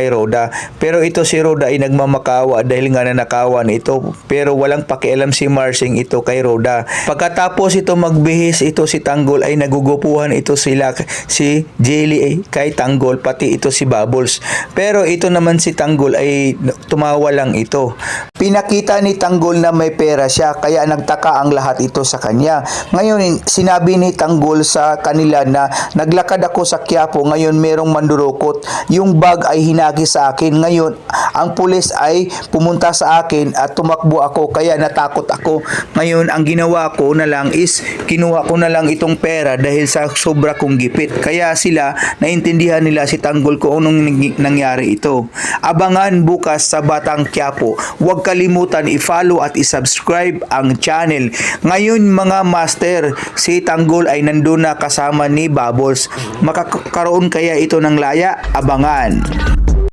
kay Roda. Pero ito si Roda ay nagmamakawa dahil nga nanakawan ito. Pero walang pakialam si Marsing ito kay Roda. Pagkatapos ito magbihis ito si Tanggol ay nagugupuhan ito sila si Jelly kay Tanggol pati ito si Bubbles. Pero ito naman si Tanggol ay tumawa lang ito. Pinakita ni Tanggol na may pera siya kaya nagtaka ang lahat ito sa kanya. Ngayon sinabi ni Tanggol sa kanila na naglakad ako sa Quiapo, ngayon merong mandurukot. Yung bag ay hinagi sa akin. Ngayon ang pulis ay pumunta sa akin at tumakbo ako kaya natakot ako. Ngayon ang ginawa ko na lang is kinuha ko na lang itong pera dahil sa sobra kong gipit. Kaya sila naintindihan nila si Tanggol kung anong nangyari ito. Abangan bukas sa Batang Quiapo. Huwag kalimutan i-follow at i-subscribe ang channel. Ngayon mga master, si Tanggol ay nandun na kasama ni Bubbles. Makakaroon kaya ito ng laya? Abangan.